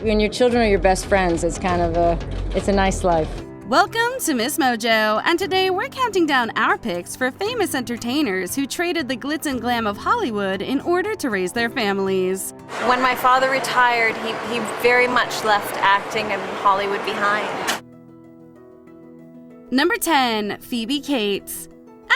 When your children are your best friends, it's a nice life. Welcome to MsMojo, and today we're counting down our picks for famous entertainers who traded the glitz and glam of Hollywood in order to raise their families. When my father retired, he very much left acting and Hollywood behind. Number 10, Phoebe Cates.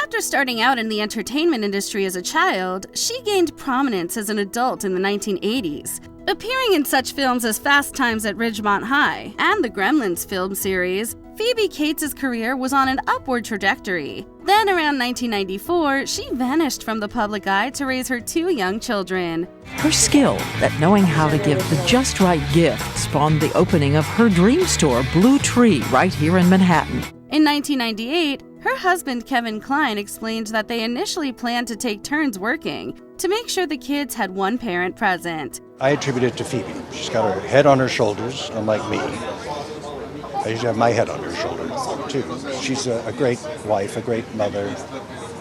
After starting out in the entertainment industry as a child, she gained prominence as an adult in the 1980s, appearing in such films as Fast Times at Ridgemont High and the Gremlins film series. Phoebe Cates' career was on an upward trajectory. Then, around 1994, she vanished from the public eye to raise her 2 young children. Her skill at knowing how to give the just right gift spawned the opening of her dream store, Blue Tree, right here in Manhattan. In 1998, her husband Kevin Kline explained that they initially planned to take turns working to make sure the kids had one parent present. I attribute it to Phoebe. She's got her head on her shoulders, unlike me. I usually have my head on her shoulder, too. She's a great wife, a great mother,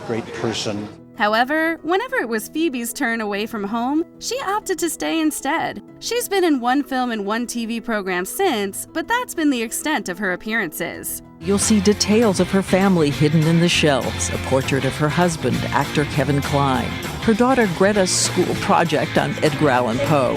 great person. However, whenever it was Phoebe's turn away from home, she opted to stay instead. She's been in 1 film and 1 TV program since, but that's been the extent of her appearances. You'll see details of her family hidden in the shelves, a portrait of her husband, actor Kevin Kline, her daughter Greta's school project on Edgar Allan Poe,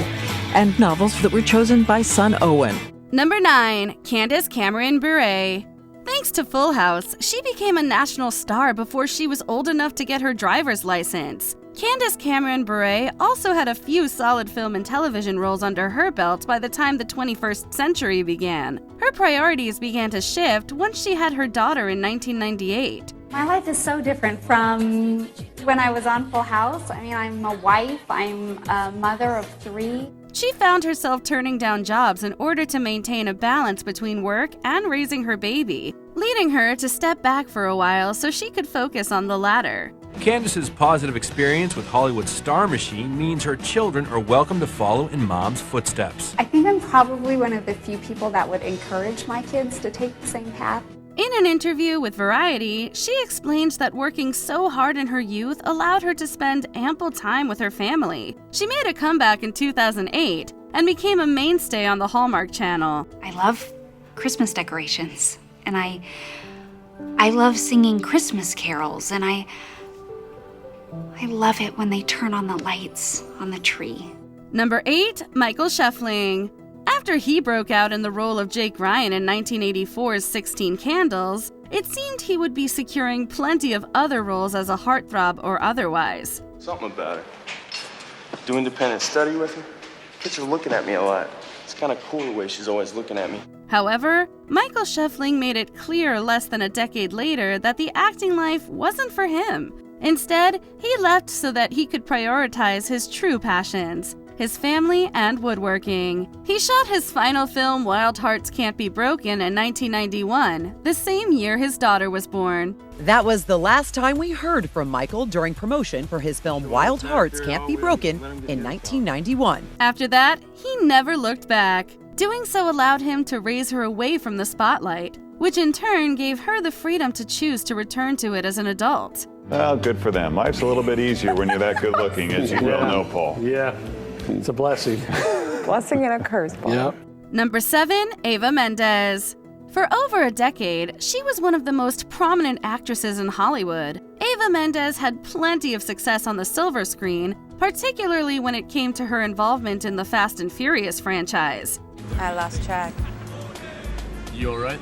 and novels that were chosen by son Owen. Number 9, Candace Cameron Bure. Thanks to Full House, she became a national star before she was old enough to get her driver's license. Candace Cameron Bure also had a few solid film and television roles under her belt by the time the 21st century began. Her priorities began to shift once she had her daughter in 1998. My life is so different from when I was on Full House. I mean, I'm a wife, I'm a mother of 3. She found herself turning down jobs in order to maintain a balance between work and raising her baby, leading her to step back for a while so she could focus on the latter. Candace's positive experience with Hollywood's star machine means her children are welcome to follow in Mom's footsteps. I think I'm probably one of the few people that would encourage my kids to take the same path. In an interview with Variety, she explains that working so hard in her youth allowed her to spend ample time with her family. She made a comeback in 2008 and became a mainstay on the Hallmark Channel. I love Christmas decorations, and I love singing Christmas carols, and I love it when they turn on the lights on the tree. Number 8, Michael Schoeffling. After he broke out in the role of Jake Ryan in 1984's 16 Candles, it seemed he would be securing plenty of other roles as a heartthrob or otherwise. Something about her. Do independent study with her. Kids are looking at me a lot. It's kind of cool the way she's always looking at me. However, Michael Schoeffling made it clear less than a decade later that the acting life wasn't for him. Instead, he left so that he could prioritize his true passions, his family and woodworking. He shot his final film, Wild Hearts Can't Be Broken, in 1991, the same year his daughter was born. That was the last time we heard from Michael during promotion for his film Wild Hearts Can't Be Broken in 1991. After that, he never looked back. Doing so allowed him to raise her away from the spotlight, which in turn gave her the freedom to choose to return to it as an adult. Well, good for them. Life's a little bit easier when you're that good looking, as you well know, Paul. Yeah, it's a blessing. Blessing and a curse, Paul. Yep. Number 7, Eva Mendes. For over a decade, she was one of the most prominent actresses in Hollywood. Eva Mendes had plenty of success on the silver screen, particularly when it came to her involvement in the Fast and Furious franchise. I lost track. You all right?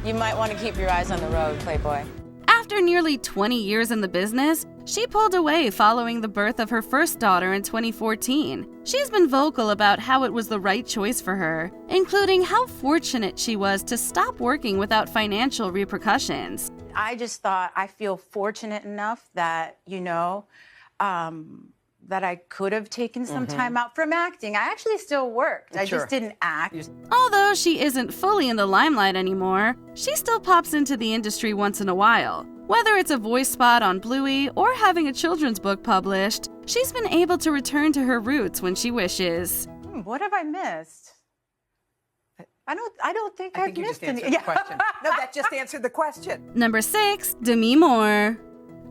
You might want to keep your eyes on the road, Playboy. After nearly 20 years in the business, she pulled away following the birth of her first daughter in 2014. She's been vocal about how it was the right choice for her, including how fortunate she was to stop working without financial repercussions. I just thought I feel fortunate enough that, that I could have taken some time out from acting. I actually still worked. I just didn't act. Although she isn't fully in the limelight anymore, she still pops into the industry once in a while. Whether it's a voice spot on Bluey or having a children's book published, she's been able to return to her roots when she wishes. What have I missed? I don't think I've missed any. The question. No, that just answered the question. Number 6, Demi Moore.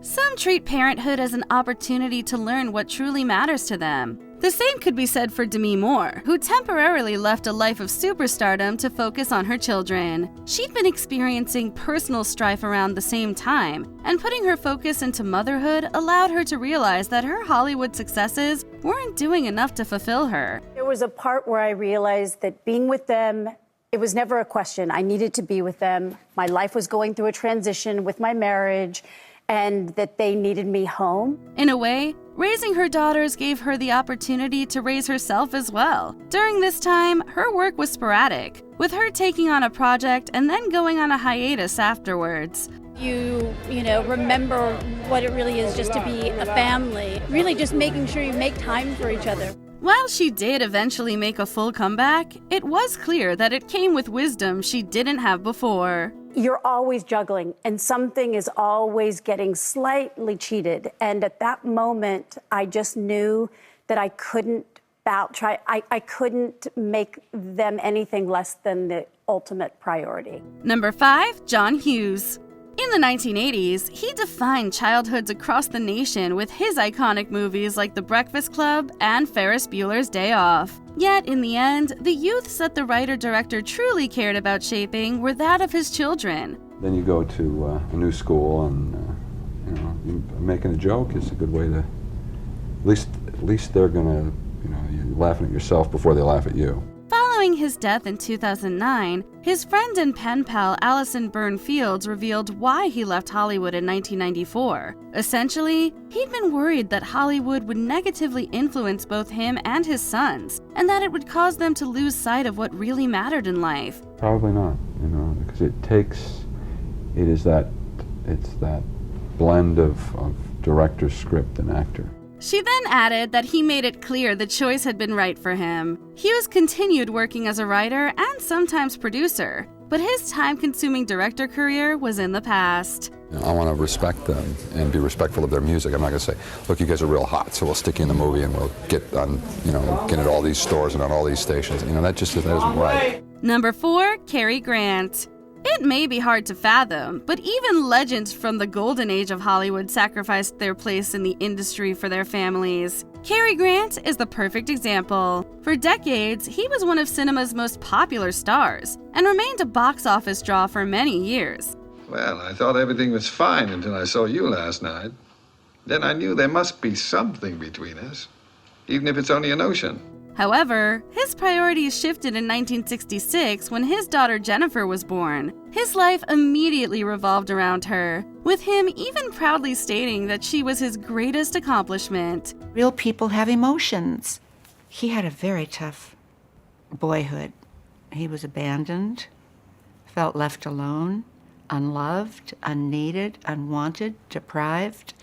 Some treat parenthood as an opportunity to learn what truly matters to them. The same could be said for Demi Moore, who temporarily left a life of superstardom to focus on her children. She'd been experiencing personal strife around the same time, and putting her focus into motherhood allowed her to realize that her Hollywood successes weren't doing enough to fulfill her. There was a part where I realized that being with them, it was never a question. I needed to be with them. My life was going through a transition with my marriage, and that they needed me home. In a way, raising her daughters gave her the opportunity to raise herself as well. During this time, her work was sporadic, with her taking on a project and then going on a hiatus afterwards. You remember what it really is just to be a family. Really just making sure you make time for each other. While she did eventually make a full comeback, it was clear that it came with wisdom she didn't have before. You're always juggling, and something is always getting slightly cheated. And at that moment, I just knew that I couldn't I couldn't make them anything less than the ultimate priority. Number 5, John Hughes. In the 1980s, he defined childhoods across the nation with his iconic movies like The Breakfast Club and Ferris Bueller's Day Off. Yet, in the end, the youths that the writer-director truly cared about shaping were that of his children. Then you go to a new school and, making a joke is a good way to, at least they're gonna, you're laughing at yourself before they laugh at you. Following his death in 2009, his friend and pen pal Allison Byrne Fields revealed why he left Hollywood in 1994. Essentially, he'd been worried that Hollywood would negatively influence both him and his sons, and that it would cause them to lose sight of what really mattered in life. Probably not, because it's that blend of director, script, and actor. She then added that he made it clear the choice had been right for him. Hughes continued working as a writer and sometimes producer, but his time-consuming director career was in the past. I want to respect them and be respectful of their music. I'm not going to say, look, you guys are real hot, so we'll stick you in the movie and we'll get on, get at all these stores and on all these stations. That isn't right. Number 4, Cary Grant. It may be hard to fathom, but even legends from the golden age of Hollywood sacrificed their place in the industry for their families. Cary Grant is the perfect example. For decades, he was one of cinema's most popular stars and remained a box office draw for many years. Well, I thought everything was fine until I saw you last night. Then I knew there must be something between us, even if it's only a notion. However, his priorities shifted in 1966 when his daughter Jennifer was born. His life immediately revolved around her, with him even proudly stating that she was his greatest accomplishment. Real people have emotions. He had a very tough boyhood. He was abandoned, felt left alone, unloved, unneeded, unwanted, deprived.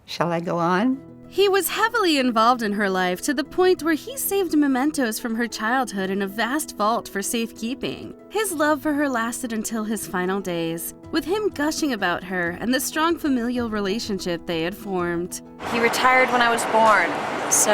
Shall I go on? He was heavily involved in her life to the point where he saved mementos from her childhood in a vast vault for safekeeping. His love for her lasted until his final days, with him gushing about her and the strong familial relationship they had formed. He retired when I was born, so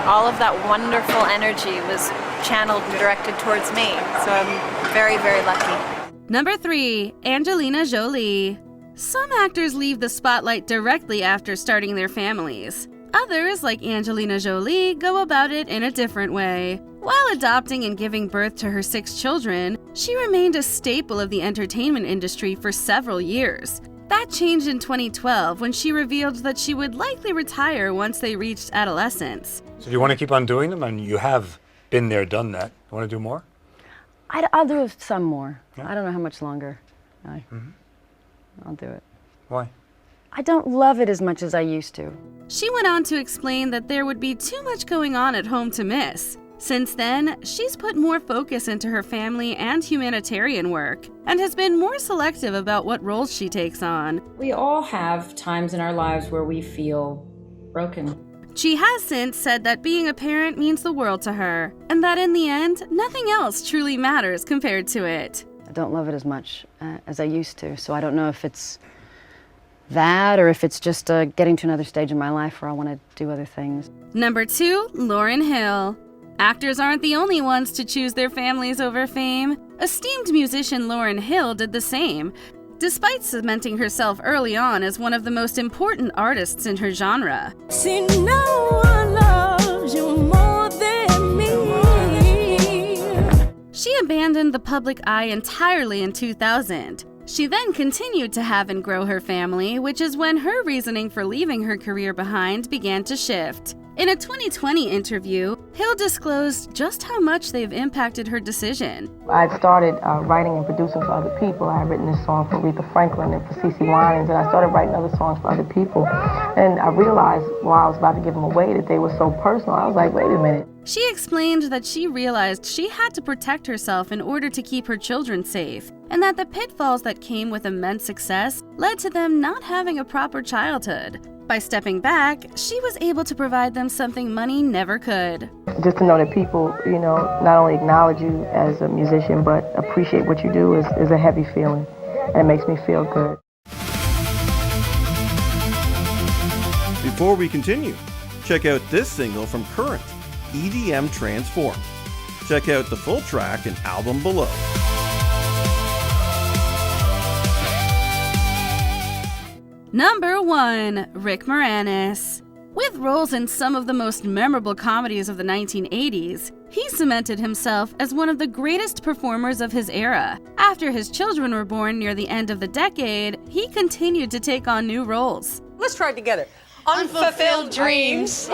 all of that wonderful energy was channeled and directed towards me, so I'm very, very lucky. Number 3, Angelina Jolie. Some actors leave the spotlight directly after starting their families. Others, like Angelina Jolie, go about it in a different way. While adopting and giving birth to her 6 children, she remained a staple of the entertainment industry for several years. That changed in 2012 when she revealed that she would likely retire once they reached adolescence. So do you want to keep on doing them? And you have been there, done that. You want to do more? I'll do some more. Yeah. I don't know how much longer. I'll do it. Why? I don't love it as much as I used to. She went on to explain that there would be too much going on at home to miss. Since then, she's put more focus into her family and humanitarian work, and has been more selective about what roles she takes on. We all have times in our lives where we feel broken. She has since said that being a parent means the world to her, and that in the end, nothing else truly matters compared to it. I don't love it as much as I used to, so I don't know if it's that or if it's just getting to another stage in my life where I want to do other things. Number 2, Lauryn Hill. Actors aren't the only ones to choose their families over fame. Esteemed musician Lauryn Hill did the same, despite cementing herself early on as one of the most important artists in her genre. See, no one loves opened the public eye entirely in 2000. She then continued to have and grow her family, which is when her reasoning for leaving her career behind began to shift. In a 2020 interview, Hill disclosed just how much they've impacted her decision. I'd started writing and producing for other people. I had written this song for Aretha Franklin and for CeCe Winans, and I started writing other songs for other people. And I realized while I was about to give them away that they were so personal. I was like, wait a minute. She explained that she realized she had to protect herself in order to keep her children safe, and that the pitfalls that came with immense success led to them not having a proper childhood. By stepping back, she was able to provide them something money never could. Just to know that people, not only acknowledge you as a musician, but appreciate what you do is a heavy feeling, and it makes me feel good. Before we continue, check out this single from Current, EDM Transform. Check out the full track and album below. Number 1. Rick Moranis. With roles in some of the most memorable comedies of the 1980s, he cemented himself as one of the greatest performers of his era. After his children were born near the end of the decade, he continued to take on new roles. Let's try it together. Unfulfilled dreams.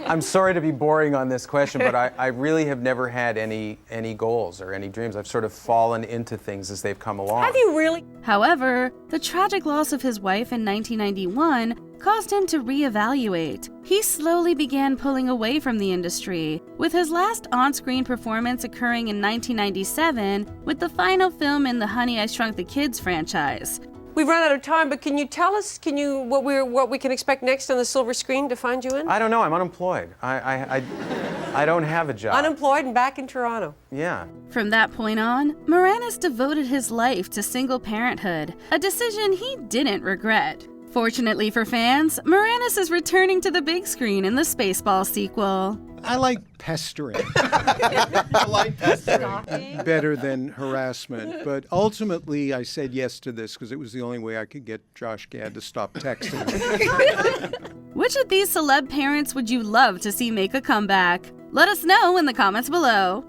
I'm sorry to be boring on this question, but I really have never had any goals or any dreams. I've sort of fallen into things as they've come along. Have you really? However, the tragic loss of his wife in 1991 caused him to reevaluate. He slowly began pulling away from the industry, with his last on-screen performance occurring in 1997 with the final film in the Honey, I Shrunk the Kids franchise. We've run out of time, but can you tell us, what we can expect next on the silver screen to find you in? I don't know. I'm unemployed. I don't have a job. Unemployed and back in Toronto. Yeah. From that point on, Moranis devoted his life to single parenthood, a decision he didn't regret. Fortunately for fans, Moranis is returning to the big screen in the Spaceball sequel. I like pestering. I like pestering better than harassment. But ultimately, I said yes to this because it was the only way I could get Josh Gad to stop texting. Which of these celeb parents would you love to see make a comeback? Let us know in the comments below.